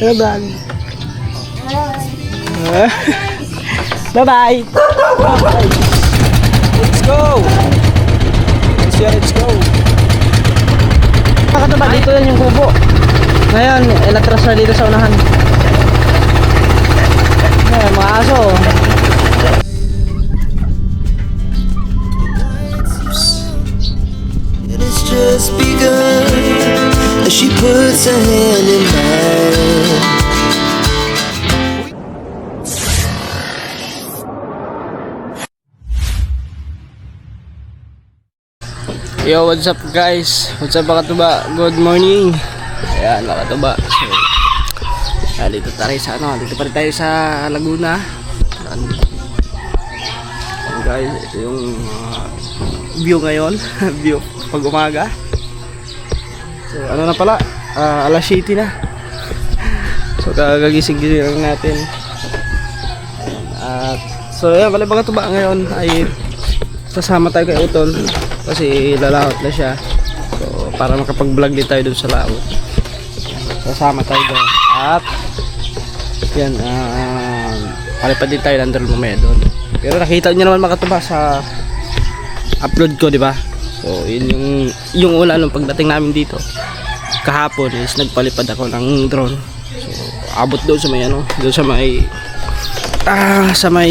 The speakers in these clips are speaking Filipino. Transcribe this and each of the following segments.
Bye-bye. Bye-bye. Bye-bye. Let's go. Let's go. Nakataba, dito yan yung kubo. Ngayon, ilatras na dito sa unahan. Ayan, mga aso. It's just begun as she puts her hand in mine. Yo, what's up guys? What's up mga katuba? Good morning. Ayan mga katuba. So, dito tayo sa dito pa rin tayo sa Laguna. Ayan guys, ito yung view ngayon. View pag umaga. So na pala, alas 7 na. So kagagising-gising natin. At so ayan, bali mga katuba ngayon ay sasama tayo kay Utol. Kasi lalakot na siya. So para makapag-vlog din tayo dun sa laot. Sasama tayo doon. At yan, palipad din tayo ng drone mamaya doon. Pero nakita niyo naman mga katuba sa upload ko, di ba? So yun yung una nung pagdating namin dito kahapon is nagpalipad ako ng drone. So abot doon sa may doon sa may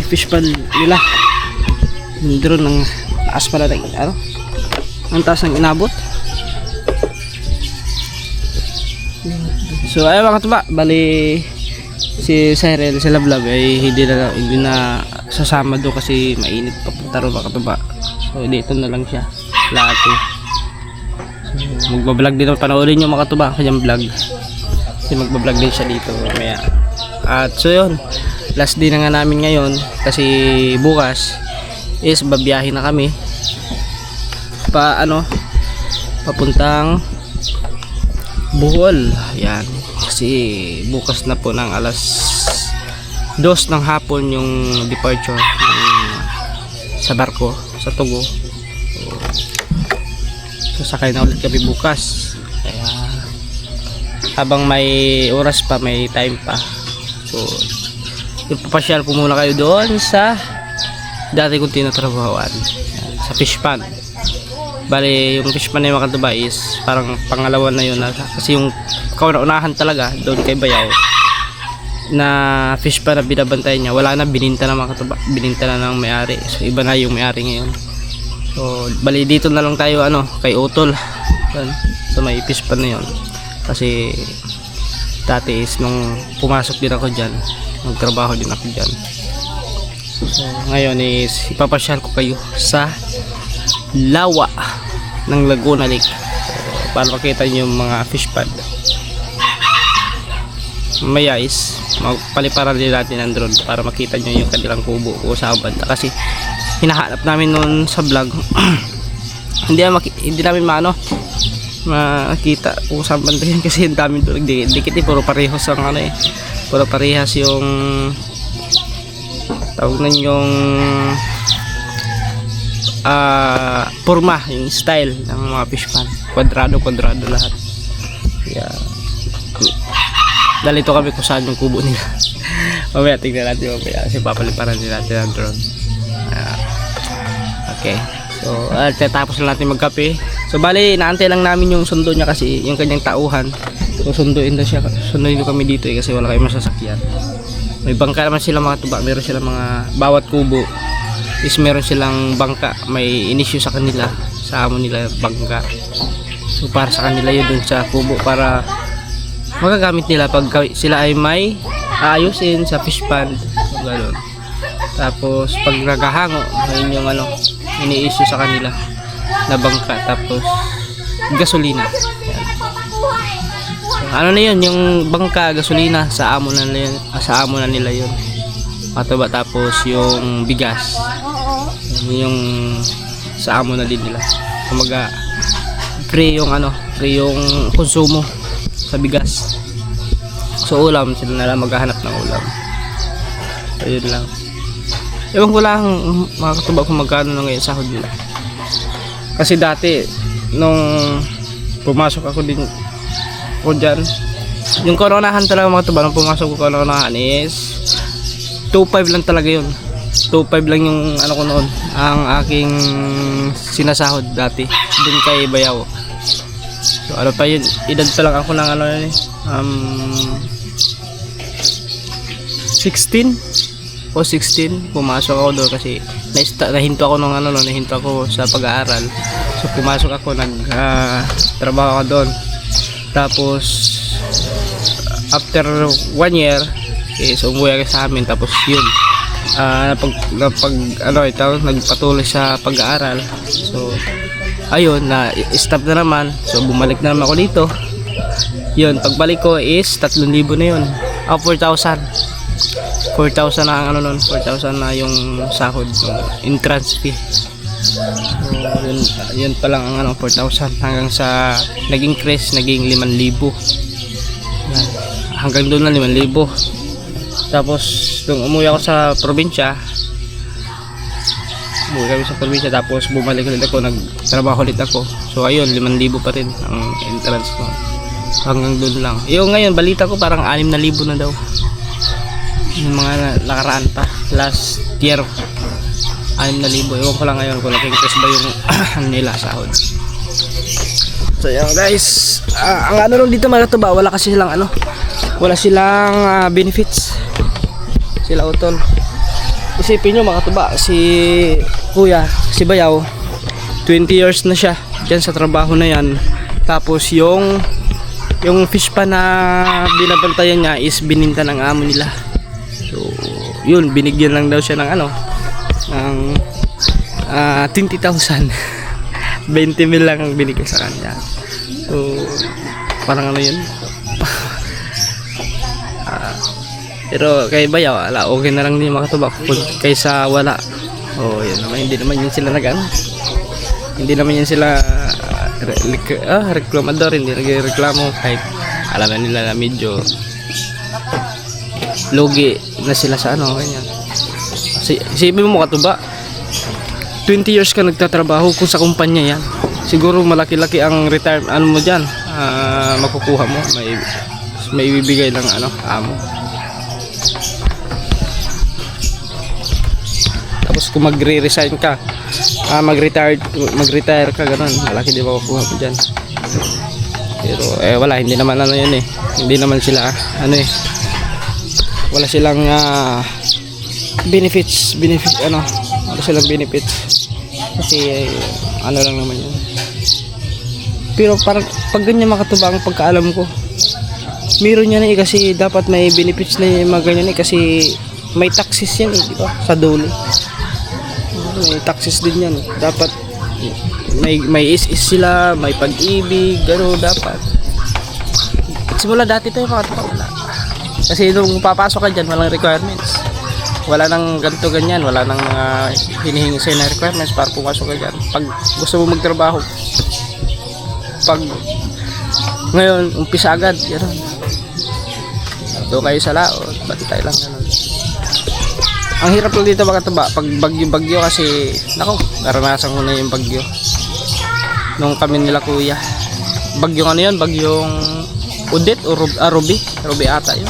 fish pond nila. Yung drone ng taas pala ng ang taas ng inabot. So ayun mga katuba, bali si Cyril, si Lablab ay hindi na sasama doon kasi mainit papunta ro mga katuba. So dito na lang siya lati. So magbablog din, panoorin nyo mga katuba kanyang vlog kasi magbablog din siya dito mamaya. At so yun, last day na nga namin ngayon kasi bukas is babiyahin na kami papuntang Bohol. Yan, kasi bukas na po ng alas 2 ng hapon yung departure sa barko sa Tugo. So sakay na ulit kami bukas, kaya habang may oras pa, may time pa, so ipapasyal ko muna kayo doon sa dati kong tinatrabahoan, sa fish pond. Bali yung fish pond na yung mga katuba is parang pangalawa na yun kasi yung kaunahan talaga doon kay Bayaw na fish pond na binabantayan niya, wala na, bininta na mga katuba, bininta na ng may-ari. So iba na yung may-ari ngayon. So bali dito na lang tayo kay Utol doon, sa may fish pond na yun. Kasi dati is nung pumasok din ako dyan, nagtrabaho din ako dyan. So ngayon is ipapasyal ko kayo sa lawa ng Laguna Lake, so, para makita nyo yung mga fish pond. Maya is magpaliparan din natin ang drone para makita nyo yung kanilang kubo o sa banda, kasi hinahanap namin noon sa vlog. hindi namin makita kung saan banda yun kasi ang dami doon dikit puro parehas ang puro parehas yung tawag na yung forma, yung style ng mga fish pond, kwadrado lahat. Yeah. Dalito kami kung saan yung kubo nila. Mamaya tingnan natin mamaya kasi papaliparan din natin ang drone. Okay, so tatapos na natin magkape. So bali naantay lang namin yung sundo niya kasi yung kanyang tauhan. So sunduin kami dito kasi wala kayong masasakyan. May bangka naman sila mga tuba, meron sila mga bawat kubo is meron silang bangka, may inisyu sa kanila, sa amo nila bangka. So para sa kanila yun dun sa kubo para magagamit nila pag sila ay may aayusin sa fish pond. So gano'n. Tapos pag naghahango, ayun yung ini-issue sa kanila na bangka, tapos gasolina. So, na yun, yung bangka, gasolina sa amo na nila yun. Mataba, tapos yung bigas yung sa amo na din nila. Kumaga free yung konsumo sa bigas. So ulam, sila na lang maghahanap ng ulam. So yun lang. Ewan ko lang mga katuba kung magkano na ngayon sahod nila. Kasi dati nung pumasok ako dyan, Yung koronahan talaga mga tuba, nung pumasok ko koronahan is 2.5 lang talaga yun. 2.5 lang yung ano ko noon, ang aking sinasahod dati dun kay Bayaw. So ano pa yun, edad pa lang ako ng ano yun 16 o 16 pumasok ako doon kasi nahinto ako nung nahinto ako sa pag-aaral. So pumasok ako, trabaho ako doon. Tapos after 1 year so umuwi ako sa amin. Tapos yun, nagpatuloy sa pag-aaral. So ayun, na stop na naman. So bumalik na naman ako dito. Yun, pagbalik ko is 3,000 na yun. 4,000 na ang 4,000 na yung sahod, yung entrance fee. So yun pa lang ang 4,000 hanggang sa nag-increase, naging 5,000. Yan. Hanggang doon na 5,000. Tapos nung umuwi ako sa probinsya, tapos bumalik ulit ako, nagtrabaho ulit ako. So ayun, 5,000 pa rin ang entrance ko. Hanggang doon lang. Yung ngayon, balita ko parang 6,000 na daw. Yung mga nakaraan pa, last year 6,000. Ewan ko lang ngayon kung nag-increase ba yung nila sahod. So yan guys, ang lang dito mga tuba, wala kasi silang wala silang benefits. Sila utol. Isipin nyo mga tuba, si kuya, si Bayaw, 20 years na siya dyan sa trabaho na yan. Tapos yung fish pa na binabantayan niya is bininta ng amo nila. So yun, binigyan lang daw siya ng ng 20,000. 20,000 lang ang binigay sa kanya. So parang yun. Pero kay Bayaw, okay na lang din makatubak kaysa wala. Yun naman, hindi naman yun sila hindi naman yun sila reklamador, hindi nagreklamo kahit alam na nila na medyo lugi na sila sa ganyan. Isipin mo katuba, 20 years ka nagtatrabaho kung sa kumpanya yan, siguro malaki-laki ang retirement mo dyan, makukuha mo, may ibibigay ng amo. Tapos kung magre-resign ka, mag-retire ka, ganun, malaki din makukuha mo dyan. Pero wala, hindi naman yun hindi naman sila wala silang benefits, wala silang benefits kasi lang naman yun. Pero parang pag ganyan makatuba, ang pagkaalam ko meron yan kasi dapat may benefits na yung mga ganyan kasi may taxes yan di ba, sa dulo may taxes din yan, dapat may is sila, may pag-ibig, gano'n dapat. Simula dati tayo makatuba, wala. Kasi nung papasok ka dyan, walang requirements. Wala nang ganito ganyan, wala nang mga hinihingi sa'yo na requirements para pumasok ka dyan. Pag gusto mo magtrabaho, pag ngayon, umpisa agad, gano'n. Doon kayo sa laot, bati tayo lang gano'n. Ang hirap lang dito makatuba pag bagyo kasi naranasan ko na yung bagyo nung kami nila kuya. Bagyong yun, bagyong Udet o Ruby ata yun,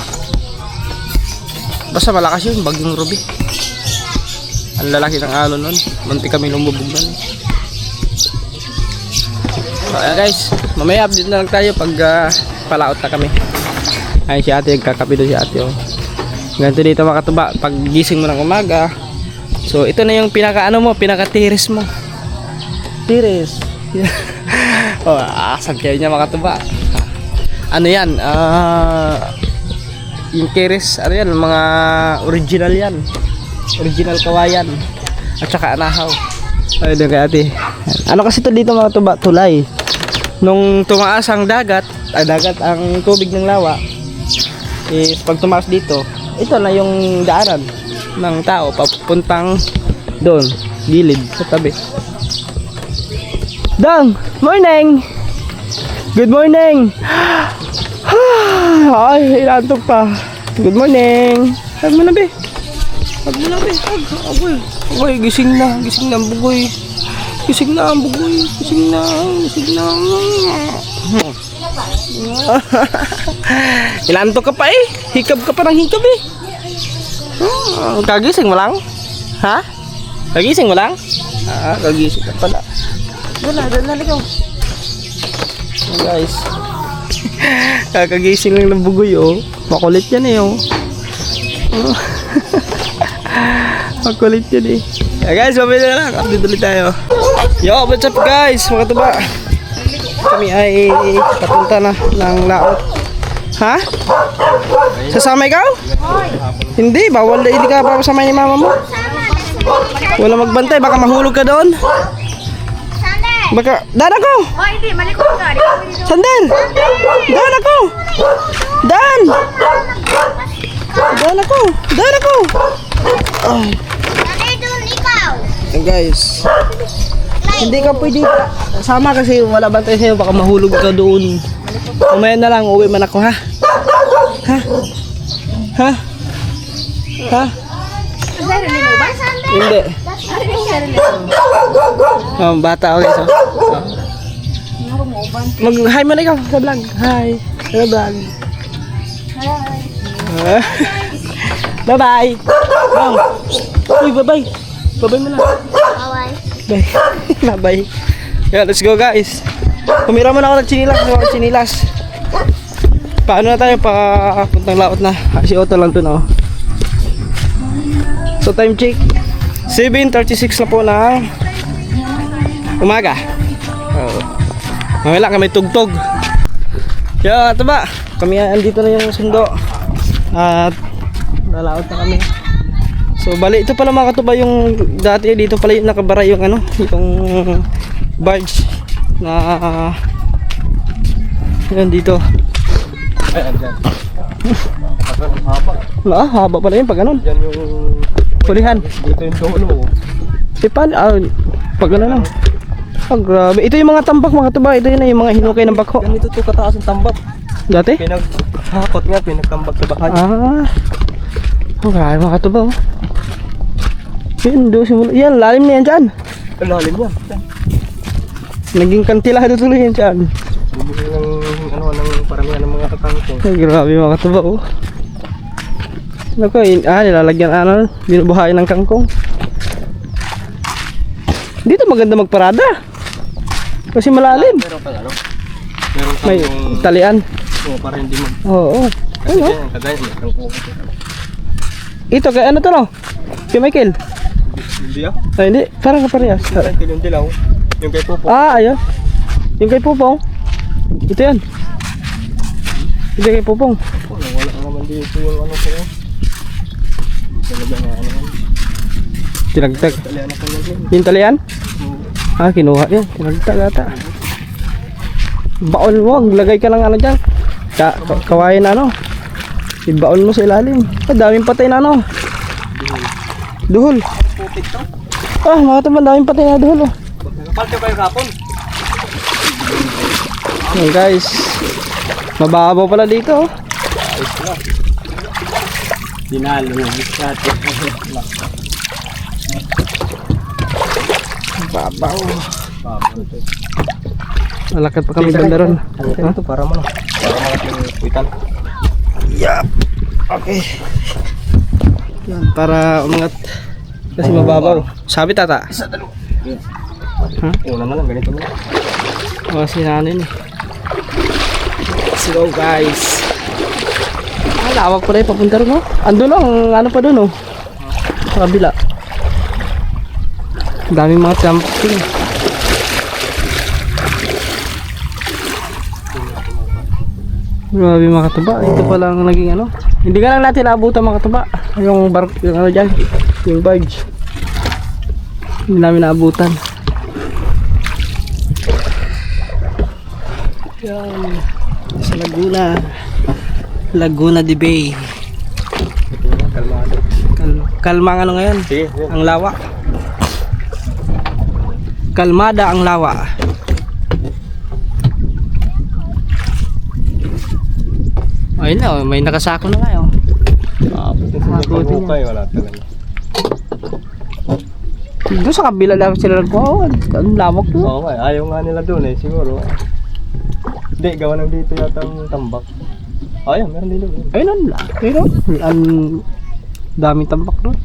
basta malakas yun, bagyong Ruby. Ang lalaki ng alon nun, munti kami lumubog nun. So guys, mamaya update na lang tayo pag palaot na kami. Ay si ate, nagkakape doon si ate ganito dito makatuba pag gising mo ng umaga. So ito na yung pinaka tiris mo, tiris. Asan kayo niya makatuba, yan, yung tiris, yan, mga original yan, original kawayan at saka anahaw. Ayun kay ate, kasi to dito makatuba, tulay. Nung tumaas ang dagat ang tubig ng lawa is pag tumaas dito, ito na yung daanan ng tao papuntang doon, gilid sa tabi. Dang, morning! Good morning! Ay, inaantok pa. Good morning! Hag mo na be. Agoy, gising na ang bugoy. Gising na. Ilanto ka pa eh. Hikab ka pa ng hikab eh. Kagising mo lang? Ha? Kagising mo lang? Kagising ka pala. Doon na ligaw. Guys. Kakagising lang ng bugoy oh. Makulit yan eh oh. Makulit yan eh. Guys, mamaya na lang. Update ulit tayo. Yo, what's up guys? Mga tuba. Kami ay papunta na ng laot. Ha? Sasama ikaw? Hindi, bawal na. Hindi ka papasama ni mama mo. Wala magbantay, baka mahulog ka doon. Baka, daan ako! Oh, hindi, malikot ka. Sandal! Daan ako! Daan! Daan ako! Daan ako! Ay. Nanay doon, ikaw. Guys, hindi ka pwede sama kasi wala bantay sa'yo, baka mahulog ka doon. Mamaya na lang, uwi man ako ha? Ha? Ha? Ha? Sarili mo ba? Hindi. Sarili mo. Bata okay so. Mag-hi mo na ikaw sa vlog. Hi. Sa vlog. Hi. Bye-bye. Bang. Uy, bye-bye. Bye-bye mo na. Bawal. Bye. Bye-bye. Yeah, let's go guys. Pumira mo na ako ng chinilas. Chinilas. Paano na tayo? Papuntang laot na. Si Otto lang to na. So time check. 7:36 na po ng umaga. Wala kami tugtog. Yo, ito ba? Kami andito na yung sundo. At lalaot na kami. So bali ito pala mga katuba yung dati dito pala yung nakabara yung ano, yung barge na yan dito. Ay, andyan. Haba. Haba pala yun pag ganun. Yan yung Pulihan. dito yung dulo. Pag ano lang. Grabe. Ito yung mga tambak mga tuba. Ito yun na yung mga hinukay ng bako. Ganito to kataas ang tambak. Dati? Pinaghakot nga, pinagtambak sa bahay. Grabe mga tuba. Oh. Yun, doon simula. Yan, lalim na yan dyan. Ang lalim yan. Naging kantilado tuloy yan dyan. Bumili ng ng paramihan ng mga kakangkong. Ay, grabe mga tuba. Oh. Naku, nilalagyan binubuhayan ng kangkong. Dito maganda magparada. Kasi malalim. Meron pa ano? Meron kang May talian. para hindi mag... Oo. Kasi Ano? yan, kagaya may kangkong. Ito, kay ano to no? Kay Michael. Hindi ah. Ay, hindi. Parang kaparehas. Yung dilaw. Yung kay Popo. Ayun. Yung kay Pupong. Ito yan. Ito kay Pupong. Wala naman dito yung ano ko. Talaga na ano. Tinagtag. Talian ako lang. Yung talian? Kinuha yan. Tinagtag ata. Baon mo. Lagay ka lang ano dyan. Kawain ano. Ibaon mo sa ilalim. Daming patay na ano. Duhol. Putik to. Mga taman, daming patay na duhol. Palto kayo kapon. Ayan guys. Mababaw pala dito. Ayos na. Dinalo ng iskat. Babaw. Malakad pa kami banda ron. Ito para mo no. Para mga kuitan. Yup. Okay. Yan, para umangat. Kasi mababaw. Sabi tata. Isa dalo. Ha? Una na lang ganito na. Kasi nanin eh. Let's go guys. Lawak pala yung papunta ron oh. Ando lang, ano pa dun oh. Sa kabila. Daming mga camping. Grabe mga katuba. Ito pala ang naging ano. Hindi ka lang natin naabutan mga katuba. Yung bark, yung ano dyan. Yung barge. Hindi namin naabutan. Yan. Sa Laguna. Laguna de Bay. Kalmado. Kalmang ano ngayon? Sige. Ang lawa. Kalmada ang lawa. Ayun na, may nakasako na ngayon. Pag kayo wala talaga. Doon sa kabila lang sila nagkuha. Ang lawak doon. Oo nga, ayaw nga nila doon eh siguro. Hindi, gawa ng dito yata ang tambak. Ayan, meron dito. Ayun ang laki no. Ang daming tambak no.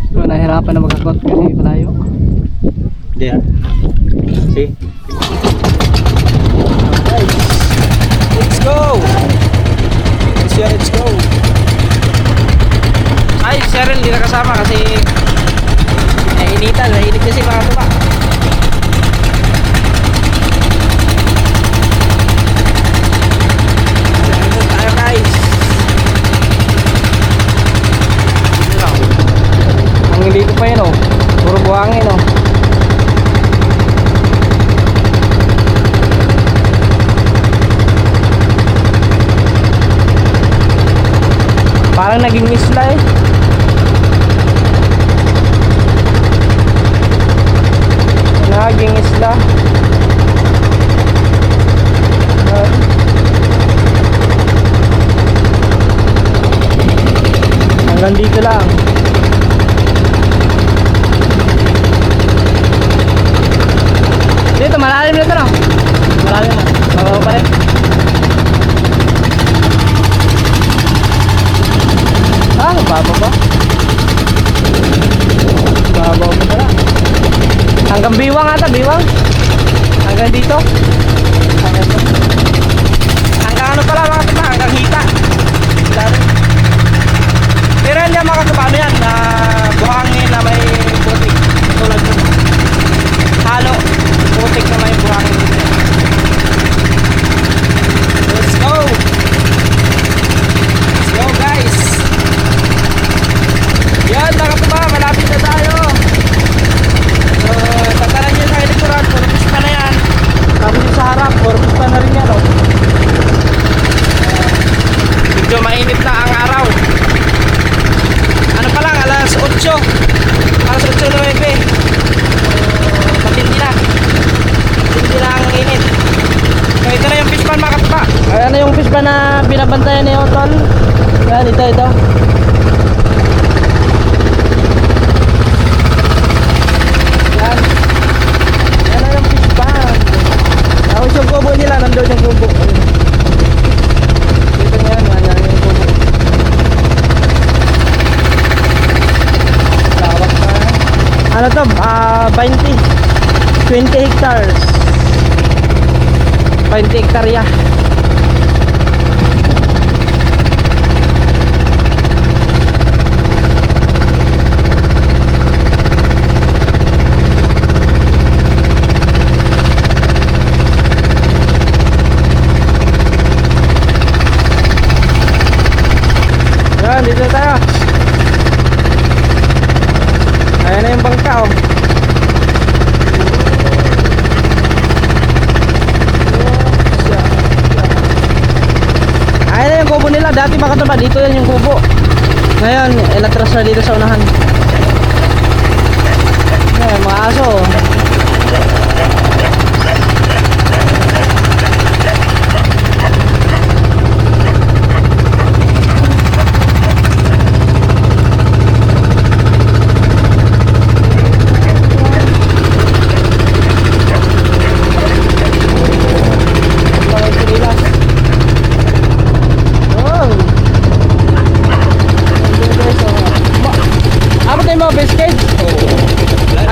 So, nahirapan na magkakot kasi malayo. Hindi ha. See? Let's go! Let's go! Ay, si Cheryl hindi na kasama kasi nainitan, nainit kasi mga tuba. Ayun tayo guys. Ano lang. Ang hindi ko pa yun oh. Puro buhangin oh. Parang naging isla eh. Naging isla. Hanggang dito lang. Dito malalim na ito no? Malalim na. Mababaw pa rin. Ah, babaw ba? Babaw pa pala. Hanggang biwang ata, biwang. Hanggang dito. Hanggang ano pala mga tuba, hanggang hita. Pero yan mga tuba, ano yan, na buhangin na may putik. Tulad mo. Halo, putik na may buhangin. Let's go! Let's go guys! Yan mga tuba, malapit na tayo. Tatalan nyo sa likuran, puro pispa na yan. Tapos yung sa harap, puro pispa na rin yan oh. Medyo mainit na ang araw. Ano pa lang, alas 8. Alas 8:09. Matindi na. Matindi na ang init. So ito na yung fishpan mga katuba. Ayan na yung fishpan na binabantayan ni Otol. Ayan, ito. Yan. Yan na yung fishpan. Tapos yung kubo nila, nandun yung kubo. Dito na yan yung kubo. Lawak na. Ano to? 20 hectares. 20 hektarya. Yan, dito na tayo. Ayan na yung bangka oh. Ayan na yung kubo nila. Dati baka ito ba? Dito yan yung kubo. Ngayon, ilatras na dito sa unahan. Ayan, mga aso oh.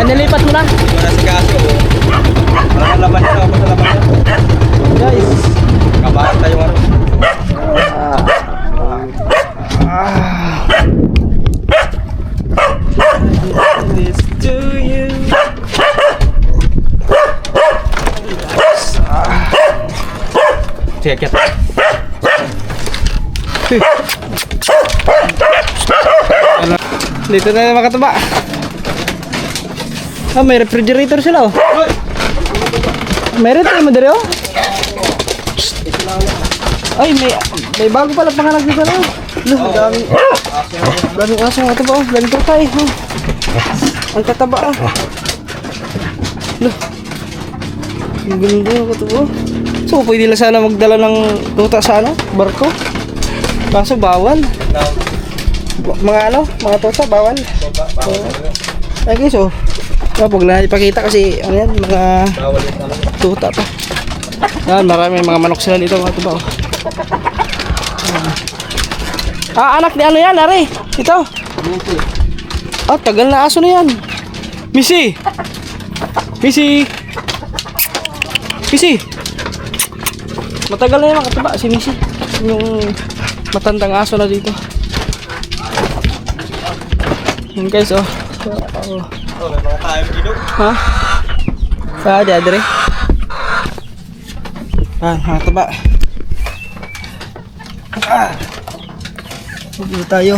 Nilipat mo na? Ito na si Kaso. Parang laban niya ako sa laban niya. Guys. Kabahan tayo ano. This to you. Sige, kita. Dito na yung mga katuba. Ah, may refrigerator sila oh. Meron tayo mo dito oh. Ay, may bago pala panganak dito na oh. Daming aso nga ito ba oh. Daming tukay oh. Ang tataba oh. Ang ganda ng ito oh. So, pwede lang sana magdala ng tuta sa ano, barko. Kaso bawal. Mga ano, mga tuta bawal. Ay guys oh. Pag na ipakita kasi ano yan, mga tuta pa. Yan, marami mga manok sila dito mga tuba. Anak ni ano yan, Ari? Ito. Tagal na aso na yan. Missy. Matagal na yan mga tuba, si Missy. Yung matandang aso na dito. Yan guys, oh. May mga tayo dito. Ha? Adre. Mga tuba. Dito tayo.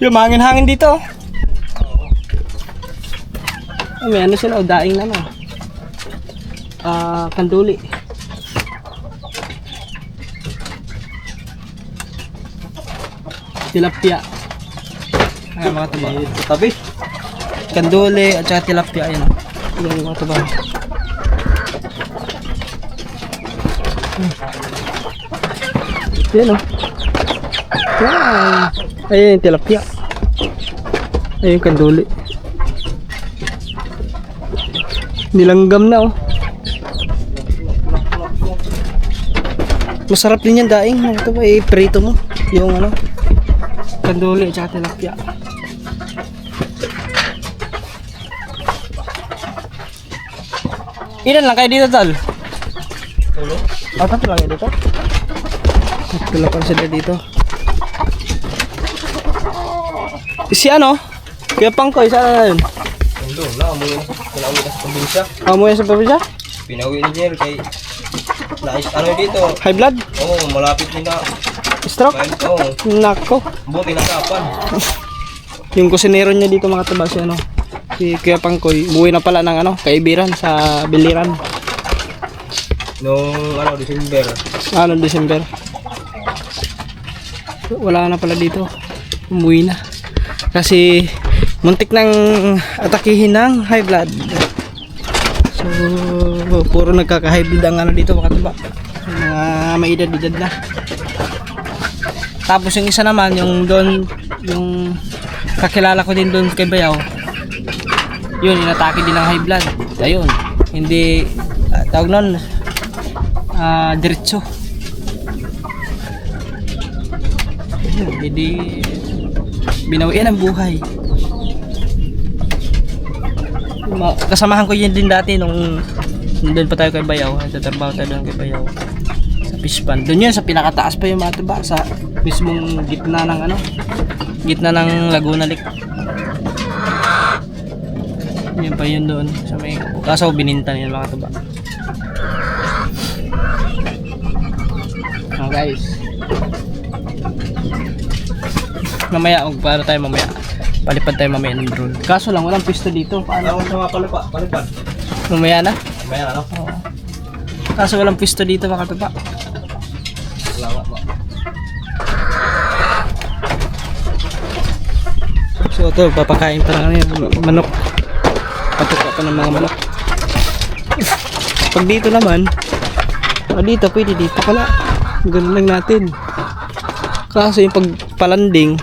Yung hangin-hangin dito. May ano sila, daing na kanduli. Tilapia. Ay, mga tuba. Tabi. Kanduli at saka tilapia. Ayan. Ayan yung mga tuba. Ayan o. Ayan yung tilapia. Ayan yung kanduli. Nilanggam na oh. Masarap din yan daing. Ito ba prito mo yung ano kanduli at saka tilapia. Ilan lang kayo dito, Tal? Tulo. Tatlo lang kayo dito? Tatlo lang sila dito. Si ano? Kuya Pangkoy, saan na yun? Doon na, umuwi na sa probinsya. Mo yan sa probinsya? Pinauwi ni Jer kay nais ano dito. High blood? Oo, malapit din na. Stroke? Oo, Nako. buti na kapan. Yung kusinero niya dito mga tabas, ano? Si Kuya Pangkoy, buhay na pala ng ano, kaibiran sa Biliran. Nung ano, December. December. Wala na pala dito. Umuwi na. Kasi muntik nang atakihin ng high blood. So, puro nagkaka-high blood ang ano dito mga tuba. Mga may edad-edad na. Tapos yung isa naman, yung doon, yung kakilala ko din doon kay Bayaw. Yun, inatake din ng high blood. Ayun, hindi, tawag nun, diretso. Ayun, hindi, binawian ang buhay. Kasamahan ko yun din dati nung doon pa tayo kay Bayaw. Nagtatrabaho tayo doon kay Bayaw sa fish pond. Doon yun sa pinakataas pa yung mga tuba, sa mismong gitna ng ano, gitna ng Laguna Lake. Yun pa yun doon sa may, kaso binintan yun mga tuba. Guys, mamaya para tayo mamaya palipad tayo mamaya ng drone. Kaso lang walang pista dito. Paano? Ano sa mga palipad? Mamaya na? Mamaya na, no? Oo. Kaso walang pista dito mga tuba. Salamat po. So ito, papakain pa ng manok. Patuka pa ng mga manok. Pag dito naman, dito pwede dito pala. Ganun lang natin. Kaso yung pagpalanding,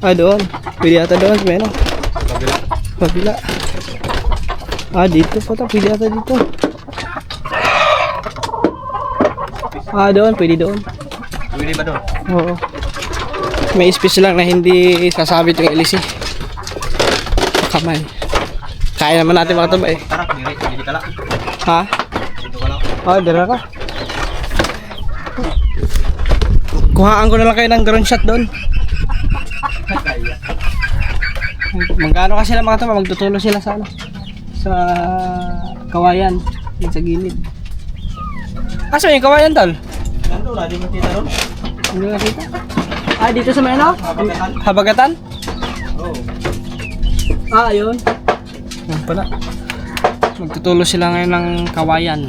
doon. Pwede ata doon. May ano? Pabila. Dito pa ito. Pwede ata dito. Doon. Pwede doon. Pwede ba doon? Oo. May space lang na hindi sasabit yung LC. Kamay. Kaya naman natin mga taba eh. Tara, hindi ka lang. Ha? Dito ka lang. Dira ka. Kuhaan ko na lang kayo ng drone shot doon. Magkano kasi sila mga taba, magtutulo sila sa ano, sa kawayan, yung sa gilid. Asa yung kawayan tol? Nandun na, di mo kita doon? Hindi nakita. Dito sa may ano? Habagatan? Habagatan? Oo. Ayun. Yan pala. Magtutulo sila ngayon ng kawayan.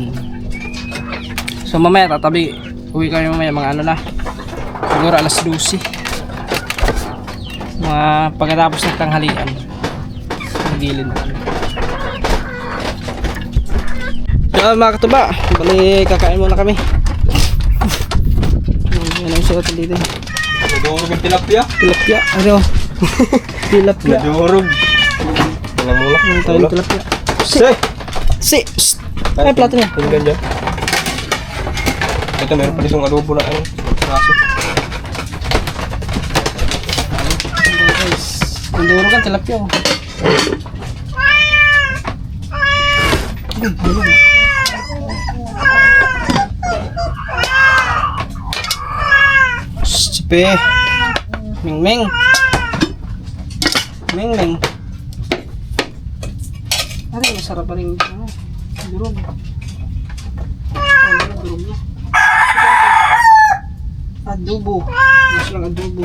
So mamaya tatabi, uwi kami mamaya mga ano na, siguro alas 12. Mga pagkatapos ng tanghalian. Sa gilid. So mga katuba, bali kakain muna kami. Yan ang suot dito. Nadurog yung tilapia. Tilapia. Ano? Tilapia. Nadurog. Walang mulak. Ano tayo ng tilapia? Si! Psst! Ay, plato niya. Tingnan dyan. Ito meron pa isang adobo na ano. Raso. Guys, nanduro kan tilapia oh. Sipe. Ming Ming. Ming Ming. Ari, masarap pa rin ano. Durog. Durog niya. Adobo. Mas lang adobo.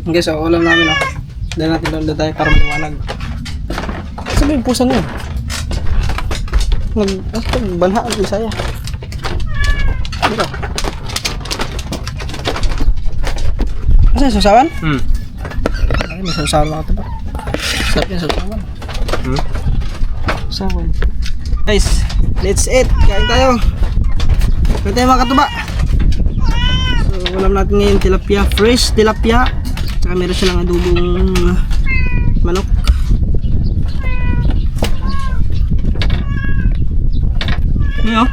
Okay, so ulam namin oh. Dahil natin doon tayo para maliwanag. Sabi yung pusa niyo. Banha ang Bisaya. Dito. Asa yung susawan? Ay, may susawan lang ito ba? Sarap yung susawan. Susawan. Guys, let's eat. Kain tayo. Kain tayo mga katuba. So, ulam natin ngayon tilapia. Fresh tilapia. Tsaka meron silang adobong manok. Ano?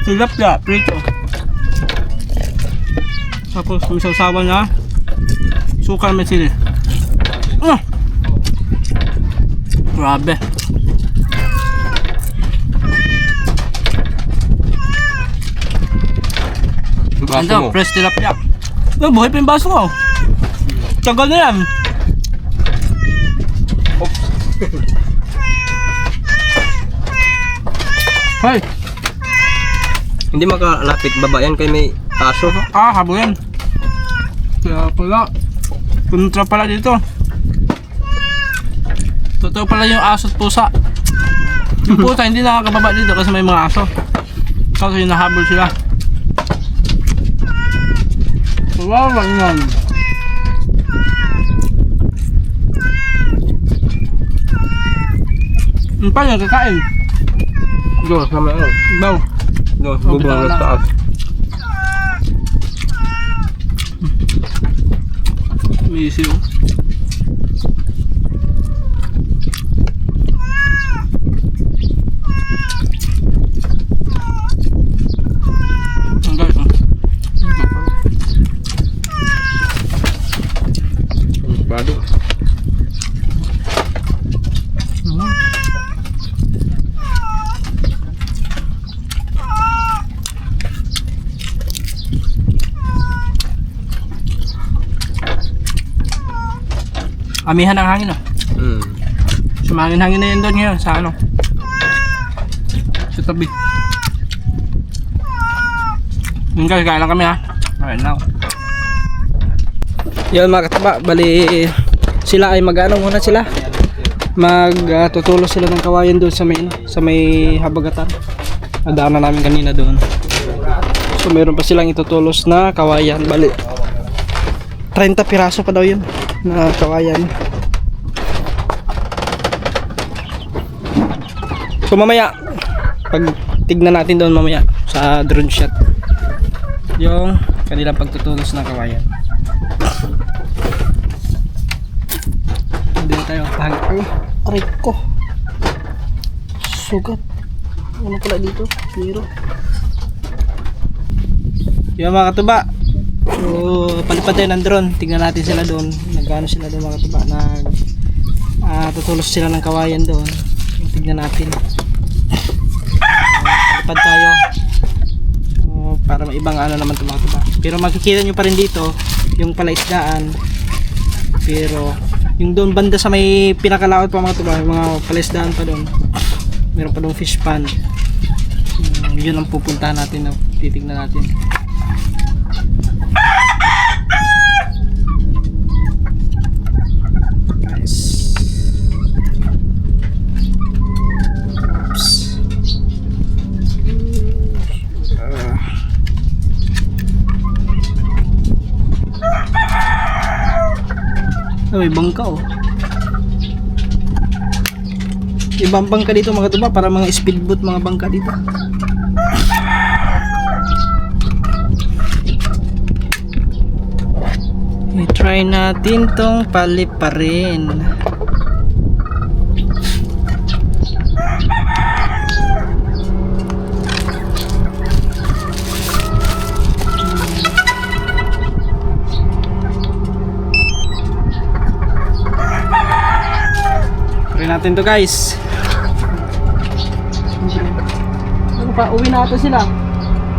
Tilapia, prito. Tapos may sausawan na sukal may sili. Grabe. Ito, fresh tilapia. Buhay pa yung baso ko. Tagal na yan. Hey! Hindi makalapit baba yan kay may aso. Habo yan. Kaya pala. Kontra pala dito. Totoo pala yung aso at pusa. Yung pusa hindi nakakababa dito kasi may mga aso. Kasi nahabol sila. Wow, yan. Paano kakain? Doon, sama ano. Baw. Doon, bubang na taas. May isiw. Ang guys, Bado. Amihan ang hangin oh. Sumangin-hangin na yun doon ngayon sa ano. Sa tabi. Yun guys, kain lang kami ha. Alright now. Yun mga kataba, bali sila ay mag-ano muna sila. Tutulos sila ng kawayan doon sa may habagatan. Nadaan na namin kanina doon. So meron pa silang itutulos na kawayan. Bali 30 piraso pa daw yun na kawayan. So mamaya pag tignan natin doon mamaya sa drone shot yung kanilang pagtutulos ng kawayan. Hindi na tayo ay aray ko sugat. Ano pala dito? Zero. Yung mga katuba, so palipad tayo ng drone. Tignan natin sila doon. Nagano sila doon mga katuba. Tutulos sila ng kawayan doon. Tignan natin. Palipad tayo. Para may ibang ano naman ito mga katuba. Pero makikita nyo pa rin dito yung palaisdaan. Pero yung doon banda sa may pinakalawat pa mga katuba, yung mga palaisdaan pa doon. Meron pa doon fish pond. Yun ang pupuntahan natin. Titignan natin. May bangka oh. Ibang bangka dito mga tuba, para mga speedboat mga bangka dito. I-try natin tong paliparin. Try natin to guys. Ano pa, uwi na ata sila.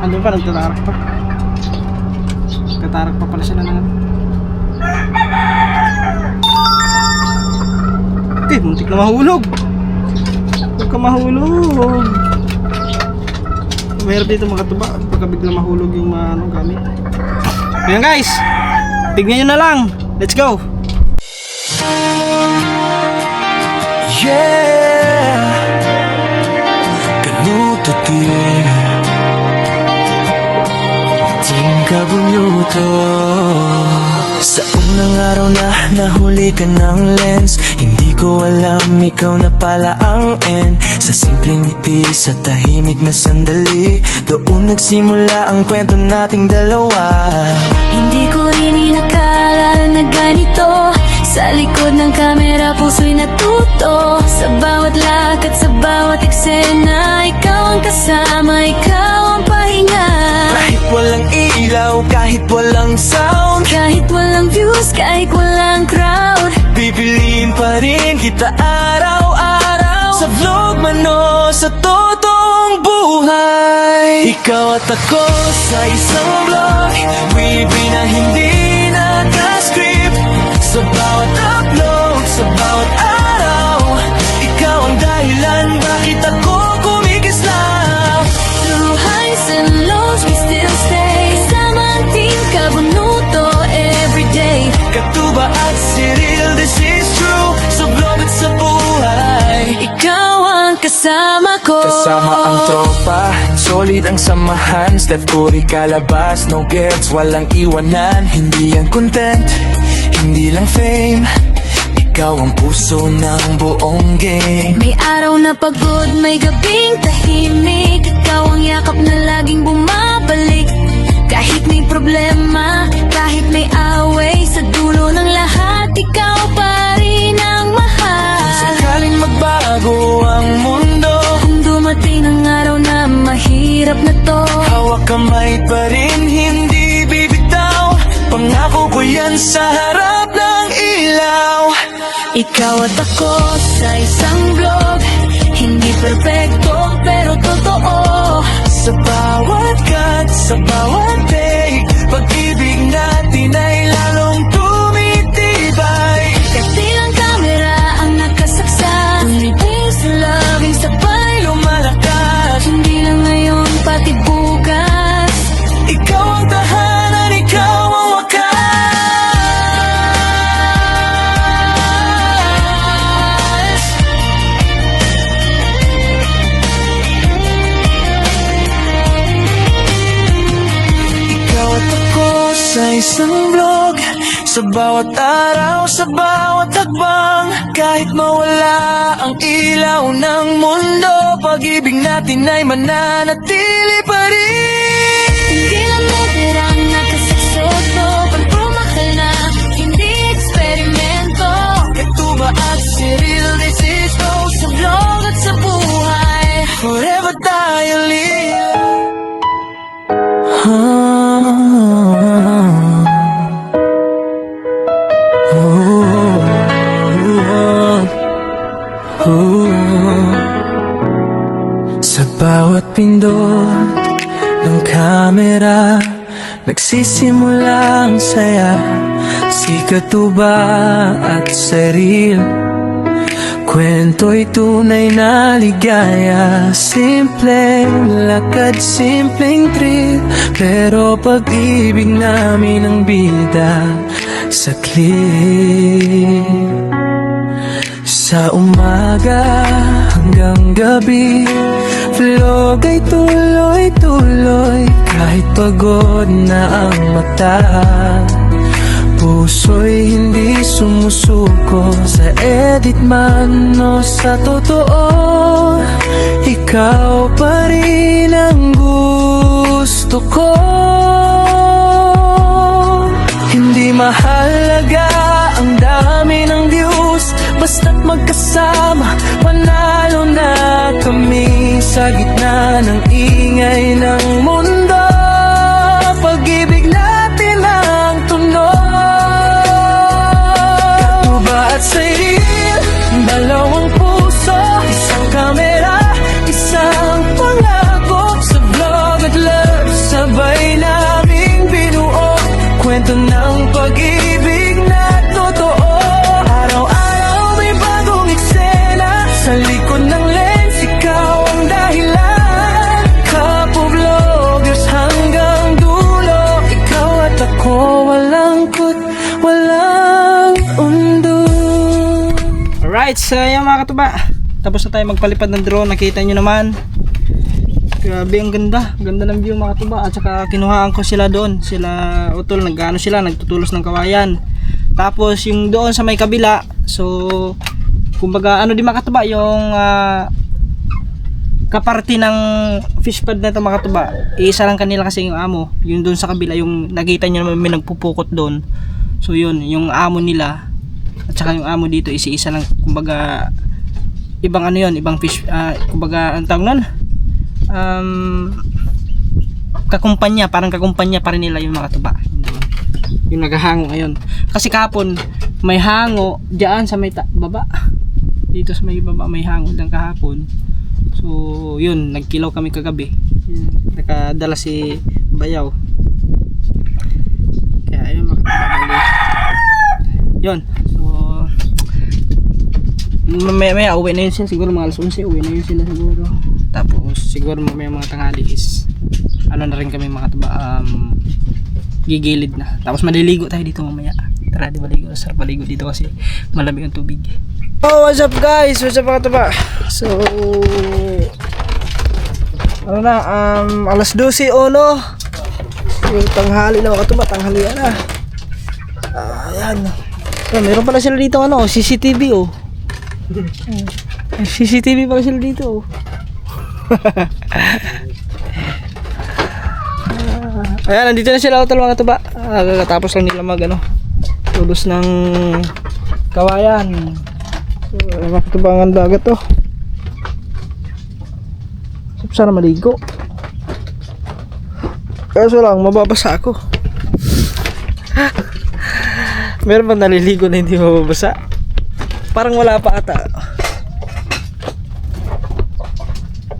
Andun pa, nagtatarak pa. Nagtatarak pa pala sila na. Okay, muntik na mahulog. Huwag ka mahulog. Mahirap dito mga tuba pagka biglang mahulog yung mga ano, gamit. Ayan guys, tignan nyo na lang. Let's go. Yeah, ganututi tingkah bunyuto. Sa unang araw na nahuli ka ng lens, hindi ko alam ikaw na pala ang end. Sa simpleng ngiti, sa tahimik na sandali, doon nagsimula ang kwento nating dalawa. Hindi ko rin inakala na ganito. Sa likod ng kamera, puso'y natuto. Sa bawat lakad, sa bawat eksena, ikaw ang kasama, ikaw ang pahinga. Kahit walang ilaw, kahit walang sound, Kahit walang views, kahit walang crowd, pipiliin pa rin kita araw-araw. Sa vlog man o sa totoong buhay, ikaw at ako sa isang vlog, weaving na hindi naka-script. Sa bawat upload, sa bawat araw, ikaw ang dahilan bakit ako kumikislap. through highs and lows, we still stay. Sama ang team Kabunuto everyday. Katuba at Cyril, this is true. Sa vlog at sa buhay, Ikaw ang kasama ko. kasama ang tropa, solid ang samahan. Steph Curry kalabas, no gets, walang iwanan. Hindi yan content, hindi lang fame, ikaw ang puso ng buong game. May araw na pagod, may gabing tahimik. Ikaw ang yakap na laging bumabalik. Kahit may problema, kahit may away, sa dulo ng lahat, ikaw pa rin ang mahal. Sakaling magbago ang mundo, Kung dumating ang araw na mahirap na to, hawak kamay pa rin, hindi bibitaw. Pangako ko yan sa harap ng ilaw. ikaw at ako sa isang vlog. Hindi perfecto pero totoo. Sa bawat cut, sa bawat take, pag-ibig natin ay lalong tumitibay. Kasi ang kamera ang nakasaksak, tumitis laging sabay Lumalakas, Hindi lang ngayon, pati bukas. ikaw ang tahanan, ikaw ang wakas. Ikaw at ako sa isang vlog, sa bawat araw, sa bawat hakbang. Kahit mawala ang ilaw ng mundo, pag-ibig natin ay mananatili pa rin. Hindi lang meterang nakasaksoto, pagpumahal na, hindi eksperimento. Katuba at Cyril, this is go. Sa vlog at sa buhay, forever tayo live. Sa bawat pindot ng kamera, nagsisimula ang saya. Si Katuba at Cyril, kwento'y tunay na ligaya. Simpleng lakad, simpleng trip, pero pag-ibig namin ang bida sa clip. Sa umaga hanggang gabi, vlog ay tuloy-tuloy. Kahit pagod na ang mata, puso'y hindi sumusuko sa edit man o sa totoo. Ikaw pa rin ang gusto ko. Hindi mahalaga ang dami ng views, basta't magkasama, panalo na kami sa gitna ng ingay ng mundo. Pag-ibig natin ang tunog. Katuba at sayril, dalawang puso, isang kamera, isang pangako. Sa vlog at love, sabay naming binuo kwento ng pag-ibig na totoo. Araw-araw may bagong eksena, sa likod ng lens, ikaw ang dahilan. Kapo-vloggers hanggang dulo, ikaw at ako, walang kut, walang undo. Alright, so yan mga katuba, tapos na tayo magpalipad ng drone. Nakita nyo naman, grabe ang ganda, ganda ng view mga katuba. At saka kinuhaan ko sila doon, sila utol, nagano sila, nagtutulos ng kawayan. Tapos yung doon sa may kabila, so kumbaga ano din mga katuba, yung kaparti ng fish pad na ito mga katuba, isa lang kanila kasi yung amo. Yung doon sa kabila, yung nakita nyo naman may nagpupukot doon, so yun, yung amo nila. At saka yung amo dito, isa lang, kumbaga ibang ano yun, ibang fish, kumbaga ang tawag nun, kakumpanya, parang kakumpanya pa rin nila yung mga tuba, yung naghahango ngayon. Kasi kahapon may hango diyan sa may baba, dito sa may baba may hango lang kahapon. So yun, nagkilaw kami kagabi, nakadala si Bayaw. Kaya ayun mga tuba, yun. So maya uwi na yun sila, siguro mga alas 11 uwi na yun sila siguro. Tapos siguro mamaya mga tanghali is ano na rin kami mga tuba, gigilid na. Tapos maliligo tayo dito mamaya. Tara, di maligo, sarap maligo dito kasi malamig ang tubig. Oh, what's up guys? What's up mga tuba? So ano na, alas 12 no? Yung tanghali na mga tuba, tanghalian na. Ayan. So, meron pala sila dito ano, CCTV oh. CCTV pala sila dito oh. Ayan, nandito na sila utol mga tuba. Kakatapos lang nila mag ano, tulos ng kawayan. So mga tuba, ang dagat to. Sana maligo, kaso lang mababasa ako. Meron bang naliligo na hindi mababasa? Parang wala pa ata.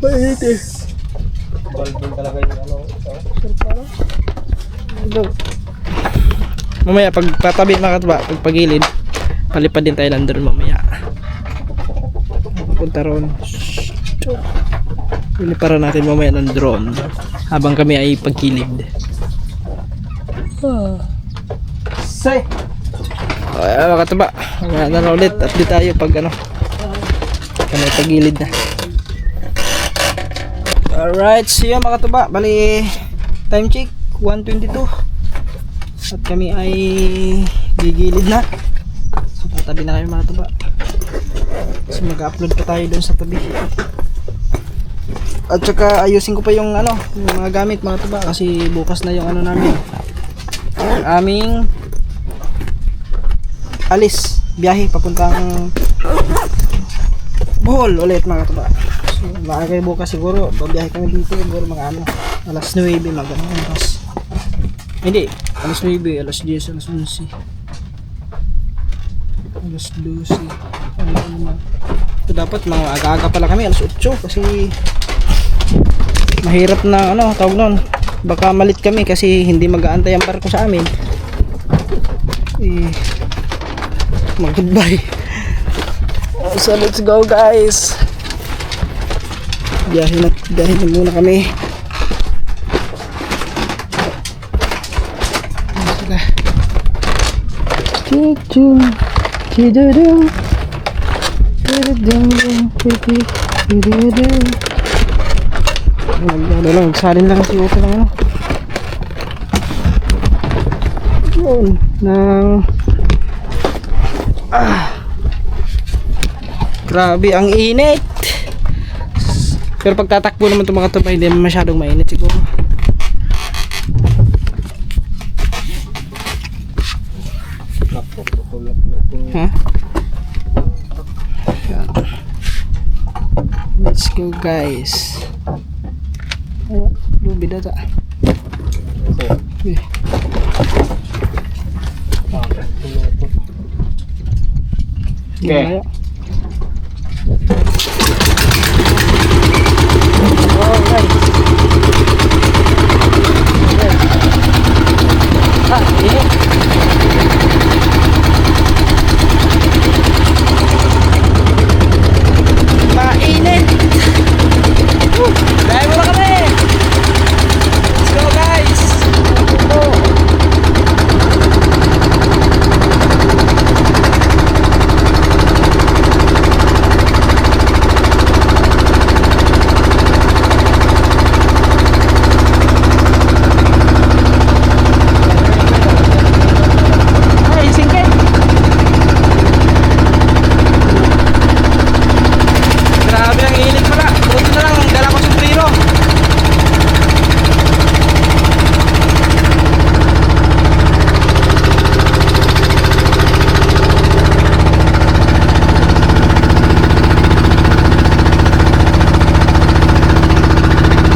Mainit eh. Balbon talaga yung ano. Mamaya pag patabi mga katuba, pag pagilid, palipad din tayo ng drone mamaya. Punta ron. Piliparan natin mamaya ng drone habang kami ay pagkilid. Say! Ayan mga katuba, mamaya na ulit, update tayo pag ano, kami pagilid na. Alright, so yun mga katuba, bali time check 1:22 at kami ay gigilid na. So tatabi na kayo mga katuba, so mag-upload pa tayo dun sa tabi. At saka ayusin ko pa yung ano, yung mga gamit mga katuba, kasi bukas na yung ano namin, yung aming alis, biyahe papuntang Bohol ulit mga katuba. So baka kayo bukas siguro babiyahe kami dito siguro mga ano, alas 9 mga ganun oras. Hindi, alas 9, alas 10, alas 11, alas 12. So dapat mga aga-aga pala kami, alas 8 kasi mahirap na ano, tawag nun, baka malit kami kasi hindi mag-aantay ang barko sa amin. Mag-goodbye. So let's go guys. Biyahe na muna kami. Salin lang si Opo lang ano. Yun, ng grabe ang init. Pero pag tatakbo naman itong mga ito, hindi masyadong mainit siguro. Ha? Yan. Let's go guys. Lubi data. Okay. Okay. Alright. Mainit. Dahil mo na kami. Let's go guys. Go. Ay, singkit. Grabe ang init pala. Buti na lang, dala ko sombrero.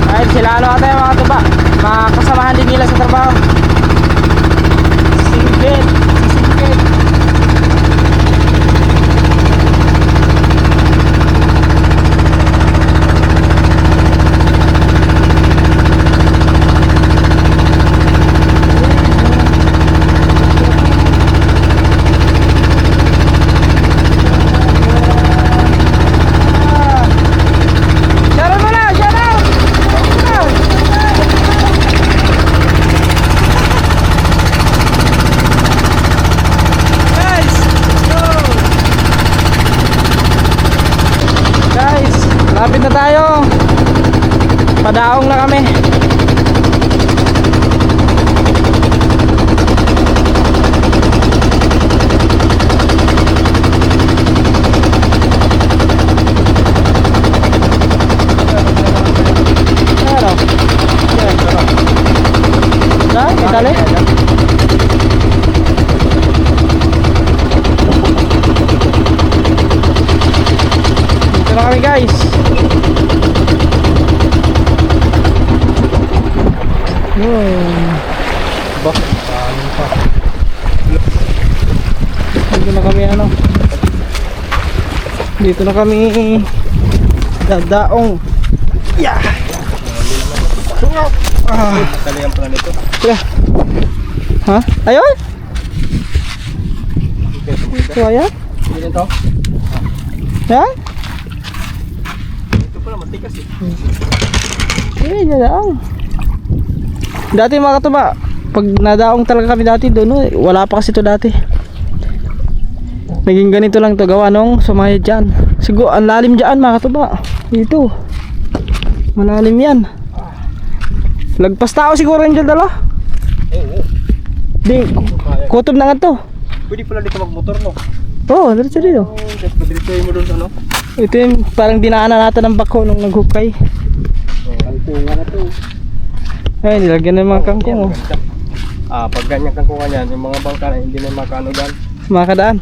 Ay, sila ano ata yung mga tuba. Mga kasamahan din nila sa trabaho. Singkit. Singkit. Shoutout mo na! Shoutout! Guys! Let's go! Guys! Lapit na tayo! Padaong na kami! Ano? Ha? May tali? Dito na kami guys. Dito na kami ano. Dito na kami dadaong. Yeah. Talihan pala nito. Tira. Ha? Ayun? Ito ayan? Hindi nito. Yan? Ito pala matikas eh. Eh, nadaong. Dati mga katuba, pag nadaong talaga kami dati doon, wala pa kasi ito dati. Naging ganito lang to gawa nung sumayad dyan. Siguro, ang lalim dyan mga katuba. Dito. Malalim yan. Lagpas tao siguro yung dyan dala. Oo. Di, kutob na nga to. Pwede pala dito magmotor no. Oo, diretso dito. Just padiretsuhin mo doon sa ano. Ito yung parang dinaanan natin ng bako nung naghukay. Kangkungan na to. Ay, nilagyan na yung mga kangkong. Oh. Pag ganyan kangkungan yan, yung mga bangka na hindi na makano dyan. Mga kadaan.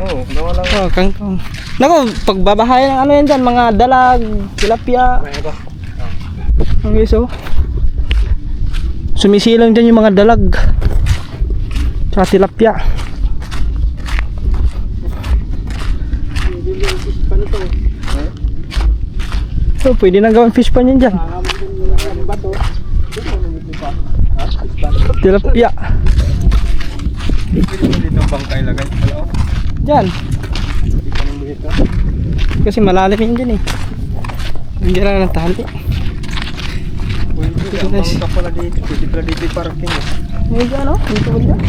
Oo, gawa lang. Oh, kangkong. Naku, pagbabahay ng ano yan dyan, mga dalag, tilapia. May ito. Ang iso. Sumisilang dyan yung mga dalag. Tsaka tilapia. So, pwede nang gawin fish pan yun dyan. Tilapia. Pwede mo dito bangka ilagay. Hello? Dyan. Hindi pa nang dito. Kasi malalim yun dyan eh. Hindi lang ng tali. Pwede ang bangka pala dito. Pwede pala dito yung parking. May dyan o. Dito ba dyan?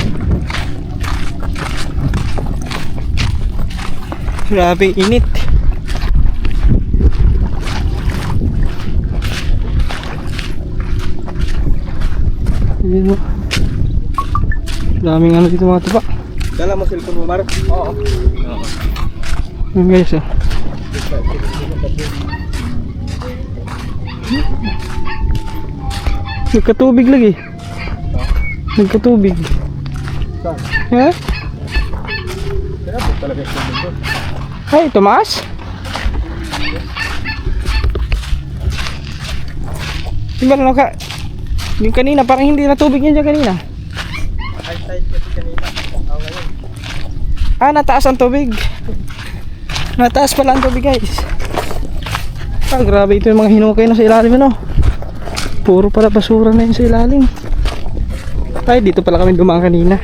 Grabe init. Yun mo. Daming ano dito mga tuba. Dala mo cellphone mo, Mar? Oo. Yun guys, oh. Nagkatubig lagi. Nagkatubig. Saan? Ha? Kaya po talaga yung cellphone ko. Ay, tumaas? Diba ano ka? Yung kanina, parang hindi na tubig yan dyan kanina. High tide kasi kanina. Oo, ngayon. Ah, nataas ang tubig. Nataas pala ang tubig guys. Ah, grabe ito yung mga hinukay na sa ilalim ano. Puro pala basura na yun sa ilalim. Ay, dito pala kami dumaan kanina.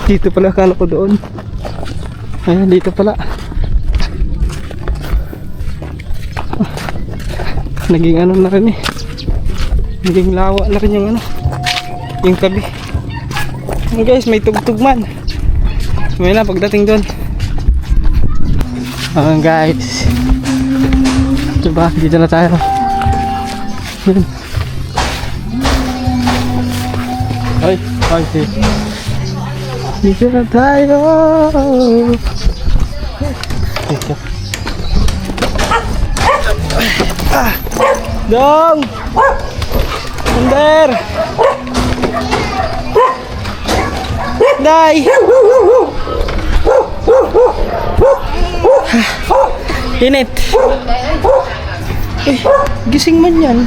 Dito pala akala ko doon. Ayan, dito pala. Ah, naging ano na rin eh. Naging lawa na rin yung ano. Yung tabi. Ayan guys, may tugtog man. May na pagdating doon. Ayan guys. Diba, dito na tayo. Yun. Ay, ay, sis. Dito na tayo. Ah, Dong! Under! Day! Init! Eh, gising man yan.